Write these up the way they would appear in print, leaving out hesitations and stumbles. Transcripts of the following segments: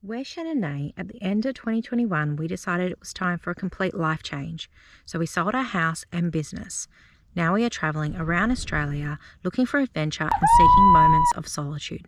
We're Shannon at the end of 2021, we decided it was time for a complete life change. So we sold our house and business. Now we are travelling around Australia looking for adventure and seeking moments of solitude.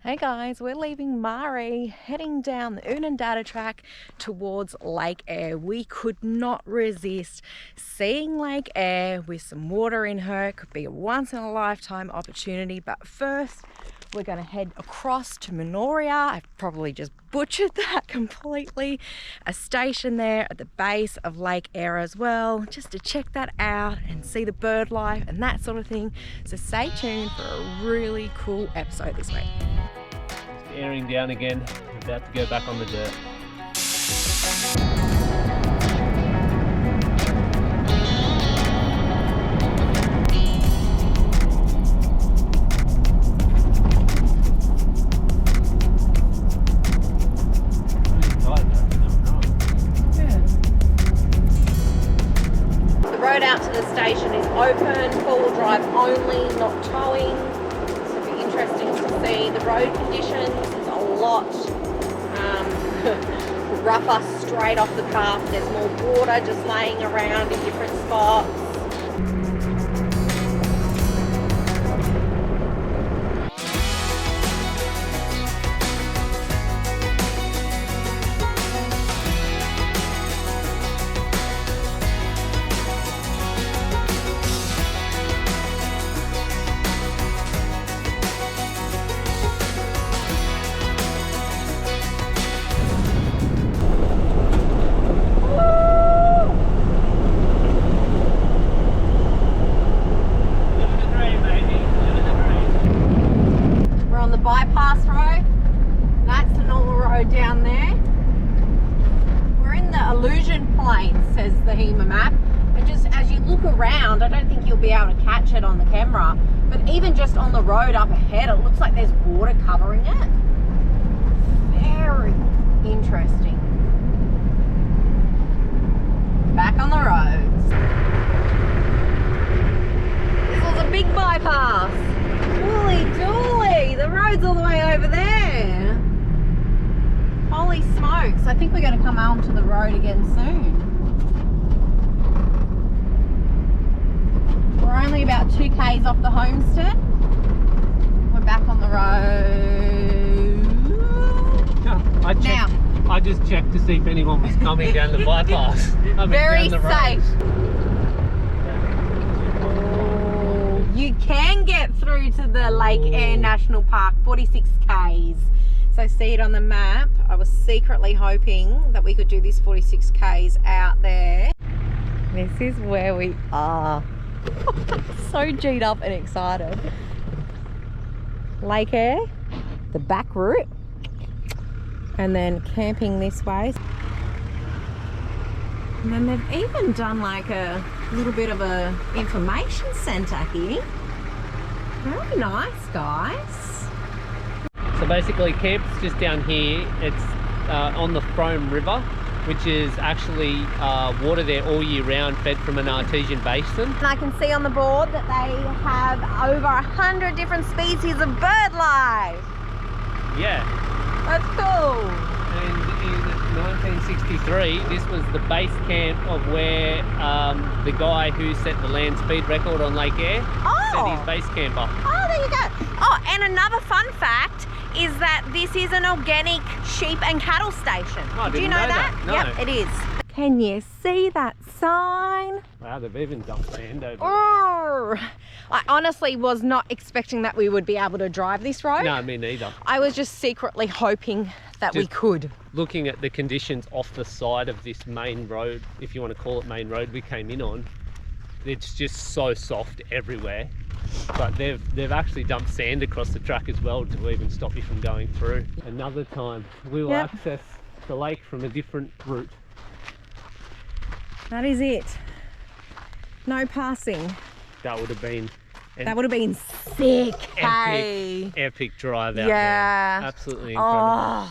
Hey guys, we're leaving Marree, heading down the Oodnadatta Track towards Lake Eyre. We could not resist seeing Lake Eyre with some water in her. It could be a once in a lifetime opportunity, but first we're going to head across to Muloorina. I've probably just butchered that completely. A station there at the base of Lake Eyre as well, just to check that out and see the bird life and that sort of thing. So stay tuned for a really cool episode this week. Just airing down again, about to go back on the dirt. Out to the station is open, four-wheel drive only, not towing. So it'll be interesting to see the road conditions. It's a lot rougher straight off the path. There's more water just laying around in different spots. Bypass road, that's the normal road down there. We're in the illusion plain, says the HEMA map, and just as you look around, I don't think you'll be able to catch it on the camera, but even just on the road up ahead, it looks like there's water covering it. Very interesting. Back on the roads. This was a big bypass. Holy dooly, the road's all the way over there. Holy smokes, I think we're going to come onto the road again soon. We're only about 2 k's off the homestead. We're back on the road. Yeah, I just checked to see if anyone was coming down the bypass. Very safe. You can get through to the Lake Eyre National Park, 46 k's. So see it on the map. I was secretly hoping that we could do this 46 k's out there. This is where we are. So G'd up and excited. Lake Eyre, the back route, and then camping this way. And then they've even done like a little bit of a information centre here. Very nice, guys. So basically camp's just down here. It's on the Frome River, which is actually water there all year round, fed from an artesian basin. And I can see on the board that they have over 100 different species of bird life. Yeah. That's cool. And in 1963, this was the base camp of where the guy who set the land speed record on Lake Eyre set his base camp up. Oh, there you go. Oh, and another fun fact is that this is an organic sheep and cattle station. Oh, do you know that? No. Yep, it is. Can you see that sign? Wow, they've even dumped sand over it. Oh, I honestly was not expecting that we would be able to drive this road. No, me neither. I was just secretly hoping that we could. Looking at the conditions off the side of this main road, if you want to call it main road we came in on, it's just so soft everywhere. But they've actually dumped sand across the track as well to even stop you from going through. Another time we will access the lake from a different route. That is it. No passing. That would have been sick. Epic drive out there. Absolutely incredible.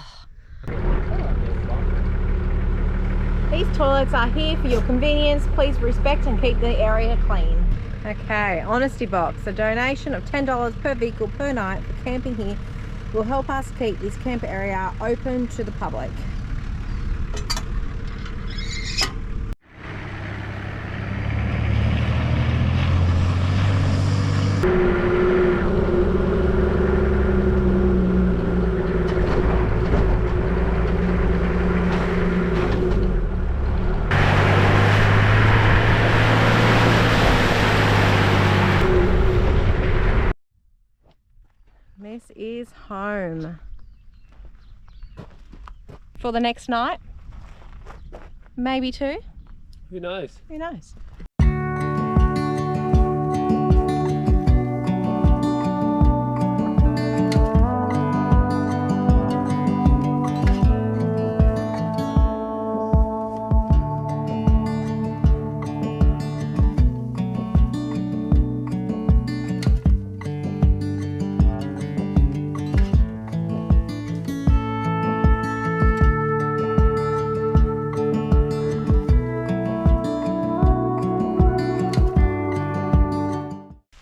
These toilets are here for your convenience. Please respect and keep the area clean. Okay, honesty box. A donation of $10 per vehicle per night for camping here will help us keep this camp area open to the public. This is home for the next night, maybe two. Who knows? Who knows?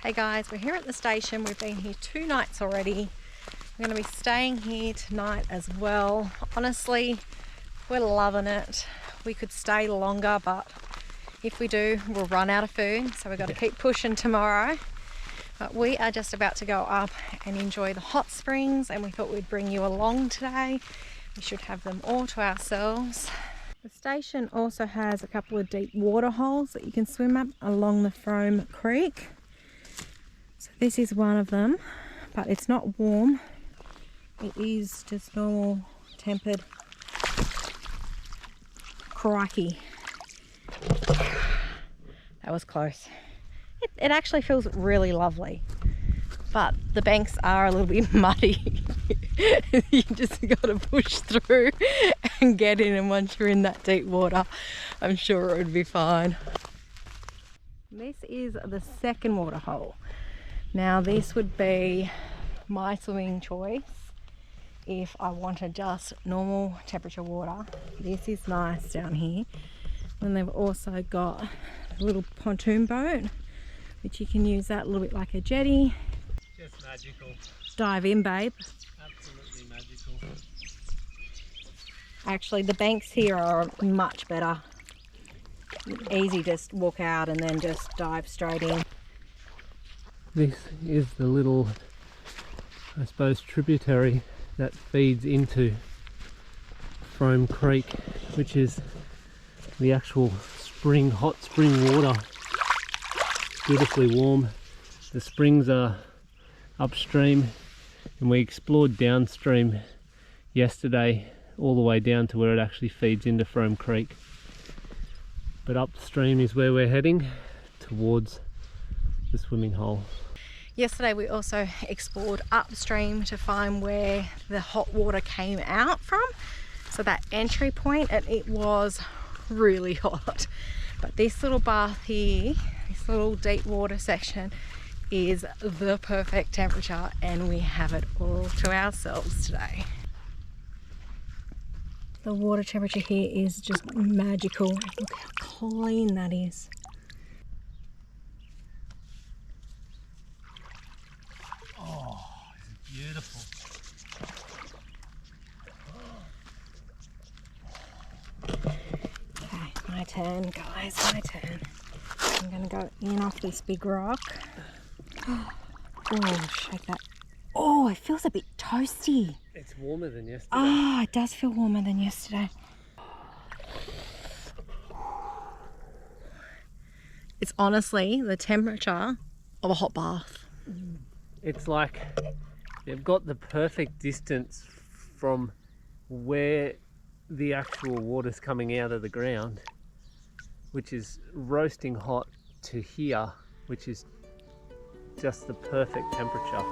Hey guys, we're here at the station. We've been here 2 nights already. We're going to be staying here tonight as well. Honestly, we're loving it. We could stay longer, but if we do, we'll run out of food. So we've got to keep pushing tomorrow. But we are just about to go up and enjoy the hot springs, and we thought we'd bring you along today. We should have them all to ourselves. The station also has a couple of deep water holes that you can swim up along the Frome Creek. So this is one of them, but it's not warm. It is just normal tempered. Crikey. That was close. It actually feels really lovely, but the banks are a little bit muddy. You just got to push through and get in, and once you're in that deep water, I'm sure it would be fine. This is the second water hole. Now this would be my swimming choice if I wanted just normal temperature water. This is nice down here. And they've also got a little pontoon boat, which you can use that a little bit like a jetty. Just magical. Dive in, babe. Absolutely magical. Actually, the banks here are much better. Easy, just walk out and then just dive straight in. This is the little, I suppose, tributary that feeds into Frome Creek, which is the actual spring, hot spring water. Beautifully warm. The springs are upstream, and we explored downstream yesterday all the way down to where it actually feeds into Frome Creek. But upstream is where we're heading, towards the swimming hole. Yesterday we also explored upstream to find where the hot water came out from. So that entry point, and it was really hot. But this little bath here, this little deep water section, is the perfect temperature, and we have it all to ourselves today. The water temperature here is just magical. Look how clean that is. Oh, it's beautiful. Okay, my turn, guys, my turn. I'm gonna go in off this big rock. Oh, shake that. Oh, it feels a bit toasty. It's warmer than yesterday. Ah, it does feel warmer than yesterday. It's honestly the temperature of a hot bath. It's like they've got the perfect distance from where the actual water's coming out of the ground, which is roasting hot, to here, which is just the perfect temperature.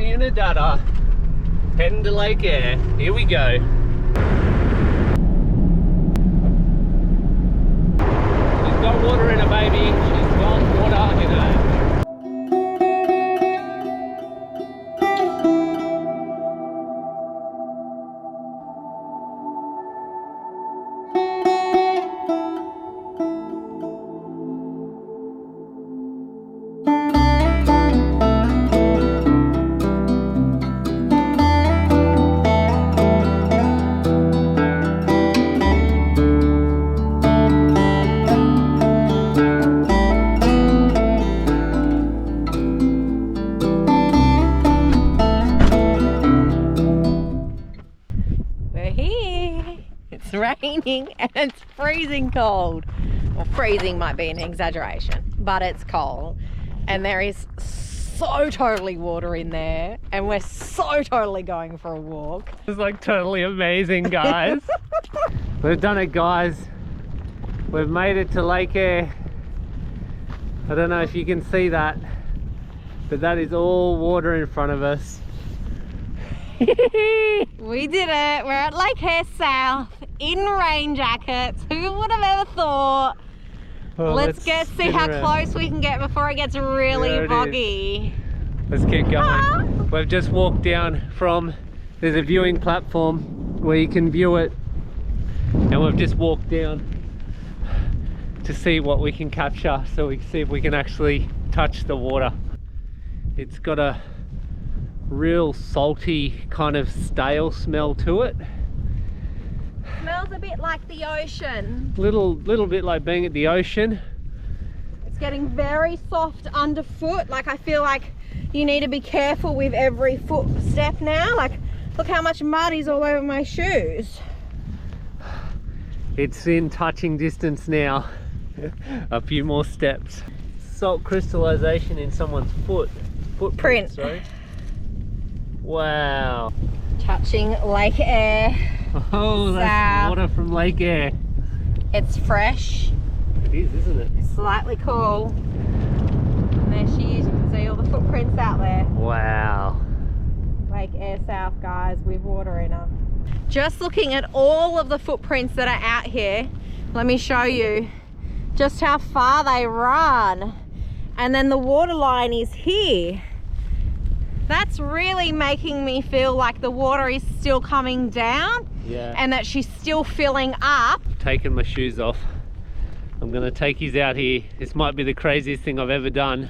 Oodnadatta, heading to Lake Eyre. Here we go. She's got water in her, baby. She's got water in her. It's raining and it's freezing cold. Well, freezing might be an exaggeration, but it's cold. And there is so totally water in there, and we're so totally going for a walk. It's like totally amazing, guys. We've done it, guys. We've made it to Lake Eyre. I don't know if you can see that, but that is all water in front of us. We did it. We're at Lake Eyre South in rain jackets. Who would have ever thought? Well, let's see how close we can get before it gets really boggy. Let's keep going. We've just walked down from, there's a viewing platform where you can view it, and we've just walked down to see what we can capture, so we can see if we can actually touch the water. It's got a real salty kind of stale smell to it. Smells a bit like the ocean. Little bit like being at the ocean. It's getting very soft underfoot. Like, I feel like you need to be careful with every footstep now. Like, look how much mud is all over my shoes. It's in touching distance now. A few more steps. Salt crystallization in someone's footprint. Sorry. Wow. Touching Lake Eyre. Oh, that's water from Lake Eyre. It's fresh. It is, isn't it? Slightly cool. And there she is. You can see all the footprints out there. Wow. Lake Eyre South, guys, with water in her. Just looking at all of the footprints that are out here, let me show you just how far they run. And then the water line is here. That's really making me feel like the water is still coming down. Yeah. And that she's still filling up. Taking my shoes off. I'm gonna take his out here. This might be the craziest thing I've ever done.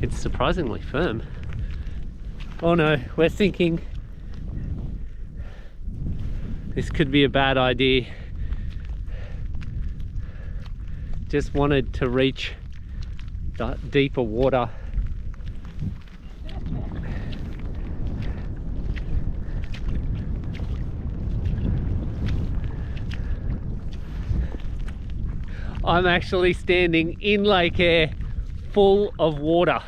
It's surprisingly firm. Oh no, we're sinking. This could be a bad idea. Just wanted to reach the deeper water. I'm actually standing in Lake Eyre full of water.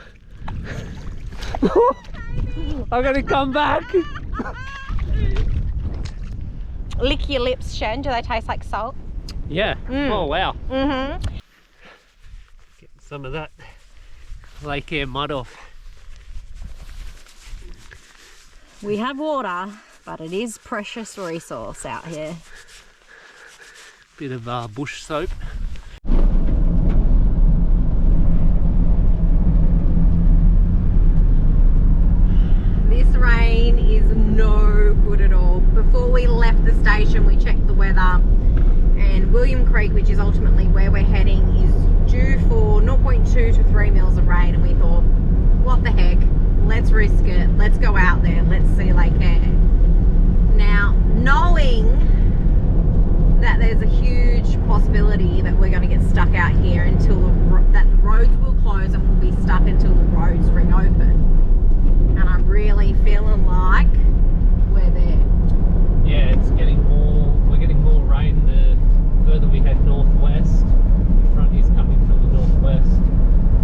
I'm gonna come back. Lick your lips, Shen. Do they taste like salt? Yeah. Oh wow. Mm-hmm. Getting some of that Lake Eyre mud off. We have water, but it is precious resource out here. Bit of bush soap. This rain is no good at all. Before we left the station, we checked the weather, and William Creek, which is ultimately where we're heading, is due for 0.2 to 3 mils of rain, and we thought, what the heck, let's risk it, let's go out there, let's see Lake Eyre. Now, knowing that there's a huge possibility that we're going to get stuck out here until the roads will close, and we'll be stuck until the roads reopen. And I'm really feeling like we're there. Yeah, it's getting more, we're getting more rain the further we head northwest. The front is coming from the northwest,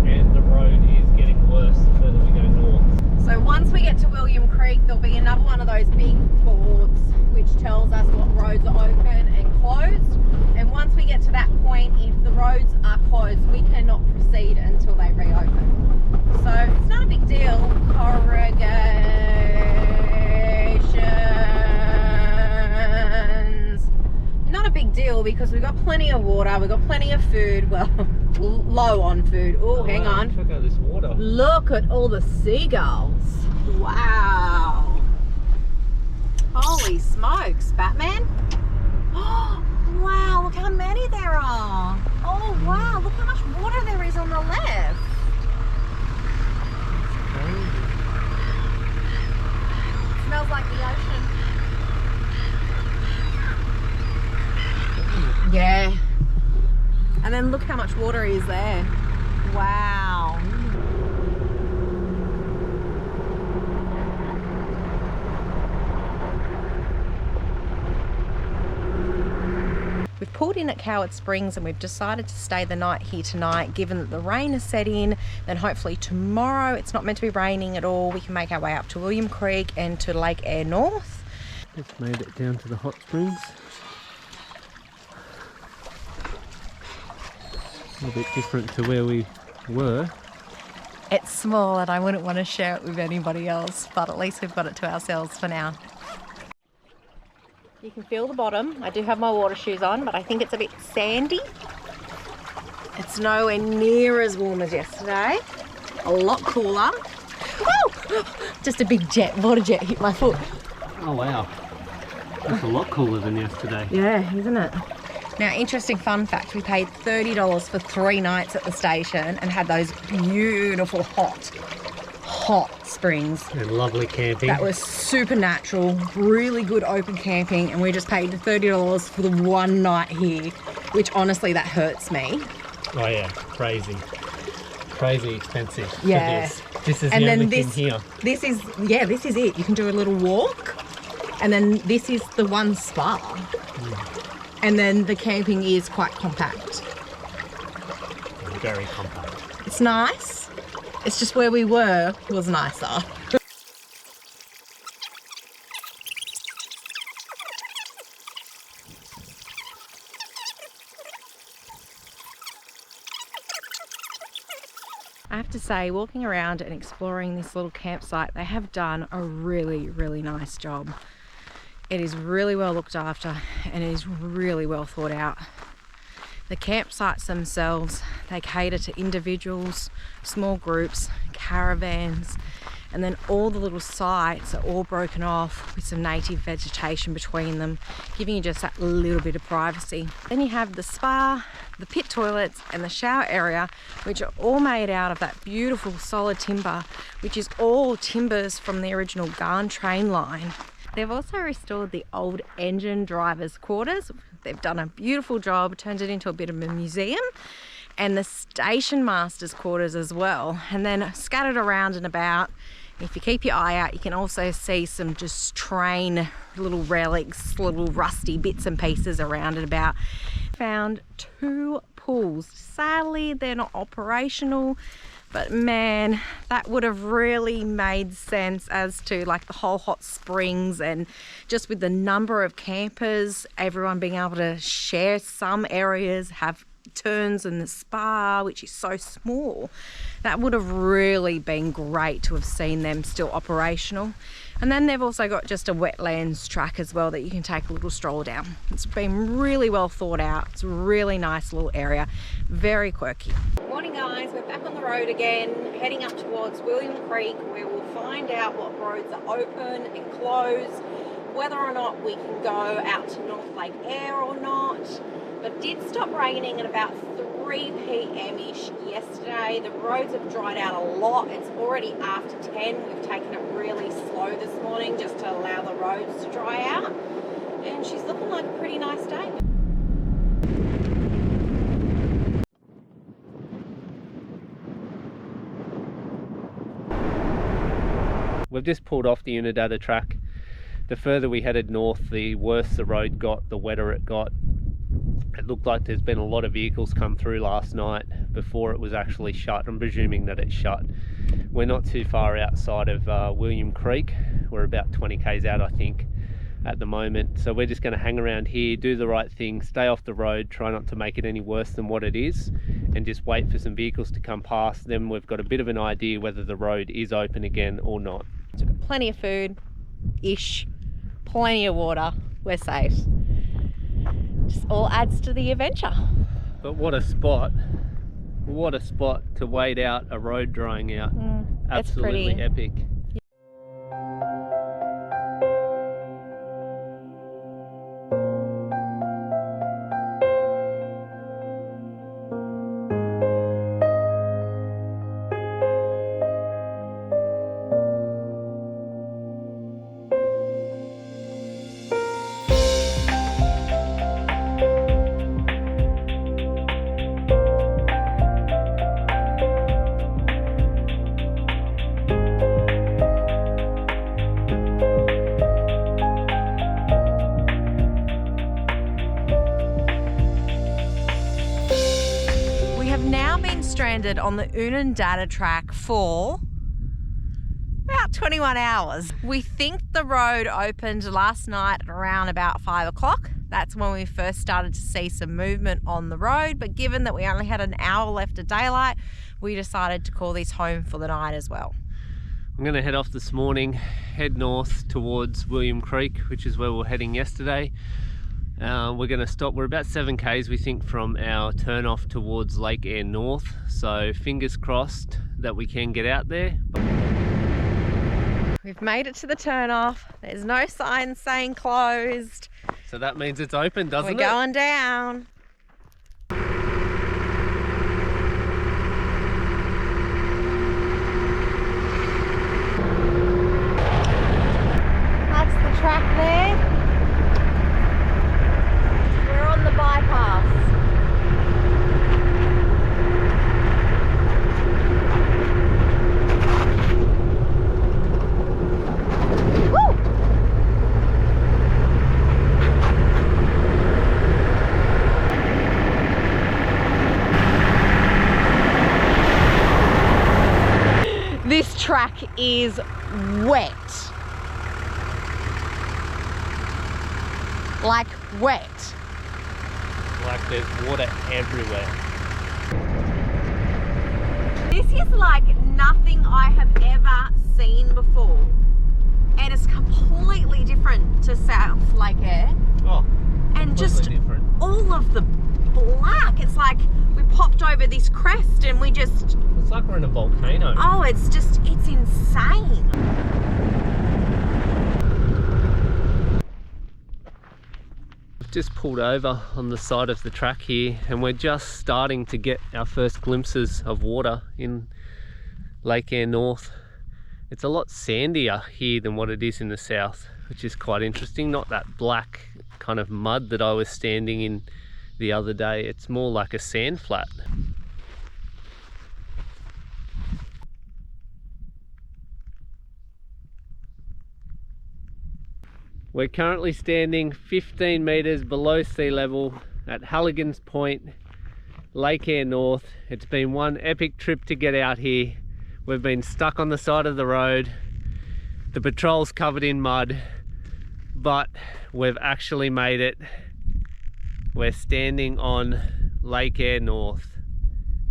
and the road is getting worse the further we go north. So once we get to William Creek, there'll be another one of those big boards which tells us what roads are open and closed. And once we get to that point, point, if the roads are closed, we cannot proceed until they reopen. So it's not a big deal. Corrugations. Not a big deal because we've got plenty of water, we've got plenty of food. Well, low on food. Oh, hang on. Check out this water. Look at all the seagulls. Wow. Holy smokes, Batman. Oh, wow, look how many there are. Oh, wow, look how much water there is on the left. Smells like the ocean. Yeah. And then look how much water is there. Wow. We've pulled in at Coward Springs and we've decided to stay the night here tonight, given that the rain has set in. Then hopefully tomorrow, it's not meant to be raining at all, we can make our way up to William Creek and to Lake Eyre North. It's made it down to the hot springs. A little bit different to where we were. It's small and I wouldn't want to share it with anybody else, but at least we've got it to ourselves for now. You can feel the bottom. I do have my water shoes on, but I think it's a bit sandy. It's nowhere near as warm as yesterday. A lot cooler. Oh! Just a big water jet hit my foot. Oh wow, that's a lot cooler than yesterday. Yeah, isn't it? Now, interesting fun fact, we paid $30 for 3 nights at the station and had those beautiful hot springs. And lovely camping. That was super natural, really good open camping, and we just paid the $30 for the 1 night here, which honestly, that hurts me. Oh yeah, crazy expensive. Yeah. This is and the then only thing here. This is it. You can do a little walk, and then this is the one spa. And then the camping is quite compact. Very compact. It's nice. It's just where we were was nicer. I have to say, walking around and exploring this little campsite, they have done a really, really nice job. It is really well looked after and it is really well thought out. The campsites themselves, they cater to individuals, small groups, caravans, and then all the little sites are all broken off with some native vegetation between them, giving you just that little bit of privacy. Then you have the spa, the pit toilets and the shower area, which are all made out of that beautiful solid timber, which is all timbers from the original Garn train line. They've also restored the old engine driver's quarters. They've done a beautiful job, turned it into a bit of a museum, and the station master's quarters as well. And then scattered around and about, if you keep your eye out, you can also see some just train little relics, little rusty bits and pieces around and about. Found 2 pools. Sadly, they're not operational, but man, that would have really made sense as to like the whole hot springs, and just with the number of campers, everyone being able to share some areas, have turns in the spa, which is so small. That would have really been great to have seen them still operational. And then they've also got just a wetlands track as well that you can take a little stroll down. It's been really well thought out. It's a really nice little area, very quirky. Morning guys, we're back on the road again, heading up towards William Creek, where we'll find out what roads are open and closed, whether or not we can go out to North Lake Eyre or not. But it did stop raining at about 3 p.m-ish yesterday. The roads have dried out a lot. It's already after 10. We've taken it really slow this morning just to allow the roads to dry out. And she's looking like a pretty nice day. We've just pulled off the Oodnadatta Track. The further we headed north, the worse the road got, the wetter it got. It looked like there's been a lot of vehicles come through last night before it was actually shut. I'm presuming that it's shut. We're not too far outside of William Creek. We're about 20 k's out, I think. at the moment. So we're just going to hang around here, do the right thing, stay off the road, try not to make it any worse than what it is, and just wait for some vehicles to come past. Then we've got a bit of an idea whether the road is open again or not. So we've got plenty of food-ish, plenty of water, we're safe. Just all adds to the adventure. But what a spot. What a spot to wait out a road drying out. Absolutely epic. Stranded on the Oodnadatta Track for about 21 hours. We think the road opened last night at around about 5 o'clock. That's when we first started to see some movement on the road, but given that we only had an hour left of daylight, we decided to call this home for the night as well. I'm going to head off this morning, head north towards William Creek, which is where we were heading yesterday. We're going to stop, we're about 7 k's we think from our turn off towards Lake Eyre North, so fingers crossed that we can get out there. We've made it to the turn off, there's no sign saying closed. So that means it's open, doesn't it? We're going down. That's the track there. The bypass. Woo! This track is wet. Like wet. Like there's water everywhere. This is like nothing I have ever seen before. And it's completely different to South Lake Eyre. Oh, and just different. All of the black. It's like we popped over this crest and we just... It's like we're in a volcano. Oh, it's insane. Just pulled over on the side of the track here and we're just starting to get our first glimpses of water in Lake Eyre North. It's a lot sandier here than what it is in the south, which is quite interesting. Not that black kind of mud that I was standing in the other day. It's more like a sand flat. We're currently standing 15 meters below sea level at Halligan's Point, Lake Eyre North. It's been one epic trip to get out here. We've been stuck on the side of the road. The patrol's covered in mud, but we've actually made it. We're standing on Lake Eyre North.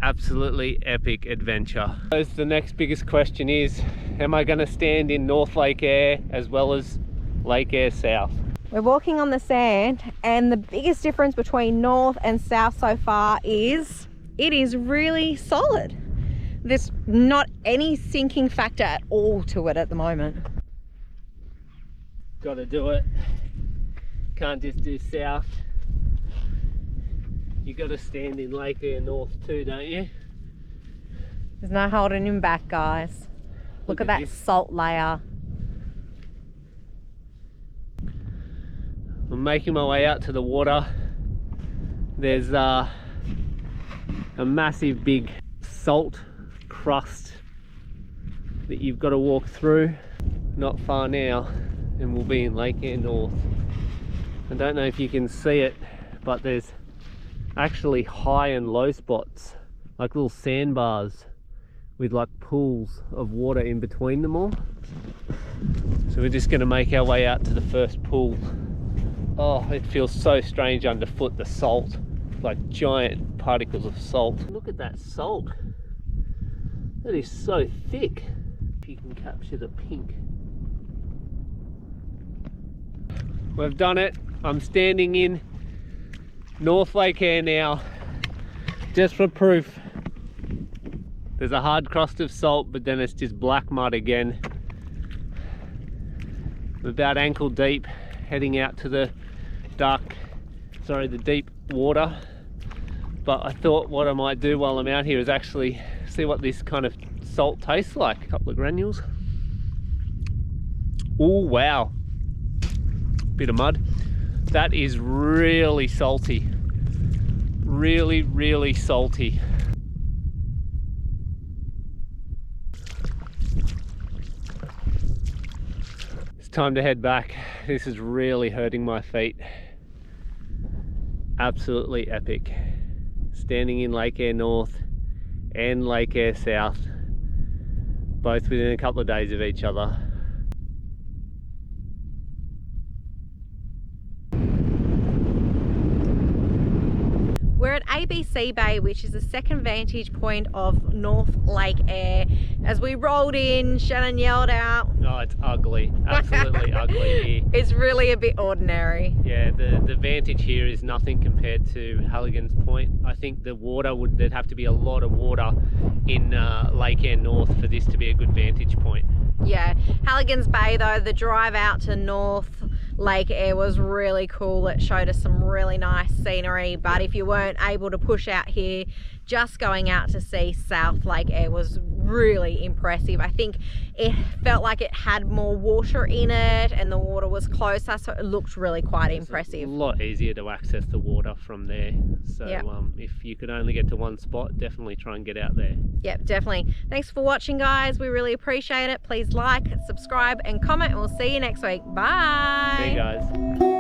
Absolutely epic adventure. So the next biggest question is, am I going to stand in North Lake Eyre as well as Lake Eyre South? We're walking on the sand, and the biggest difference between north and south so far is it is really solid. There's not any sinking factor at all to it at the moment. Got to do it. Can't just do south. You got to stand in Lake Eyre North too, don't you? There's no holding him back, guys. Look at that this salt layer. I'm making my way out to the water. There's a massive big salt crust that you've got to walk through. Not far now and we'll be in Lake Eyre North. I don't know if you can see it, but there's actually high and low spots, like little sandbars with like pools of water in between them all. So we're just going to make our way out to the first pool. Oh, it feels so strange underfoot, the salt. Like giant particles of salt. Look at that salt. That is so thick. If you can capture the pink. We've done it. I'm standing in North Lake Eyre now, just for proof. There's a hard crust of salt, but then it's just black mud again. I'm about ankle deep, heading out to the the deep water. But I thought what I might do while I'm out here is actually see what this kind of salt tastes like. A couple of granules. Oh wow, bit of mud. That is really salty. Really, really salty. It's time to head back. This is really hurting my feet. Absolutely epic. Standing in Lake Eyre North and Lake Eyre South, both within a couple of days of each other. We're at ABC Bay, which is the second vantage point of North Lake Eyre. As we rolled in, Shannon yelled out. Oh, it's ugly. Absolutely ugly here. It's really a bit ordinary. Yeah, the vantage here is nothing compared to Halligan's Point. I think the water there'd have to be a lot of water in Lake Eyre North for this to be a good vantage point. Yeah, Halligan's Bay though, the drive out to North Lake Eyre was really cool. It showed us some really nice scenery, but if you weren't able to push out here, just going out to see South Lake Eyre was really impressive. I think it felt like it had more water in it and the water was closer, so it looked really quite impressive. It's a lot easier to access the water from there. So yep. If you could only get to one spot, definitely try and get out there. Yep, definitely. Thanks for watching, guys. We really appreciate it. Please like, subscribe and comment, and we'll see you next week. Bye. See you guys.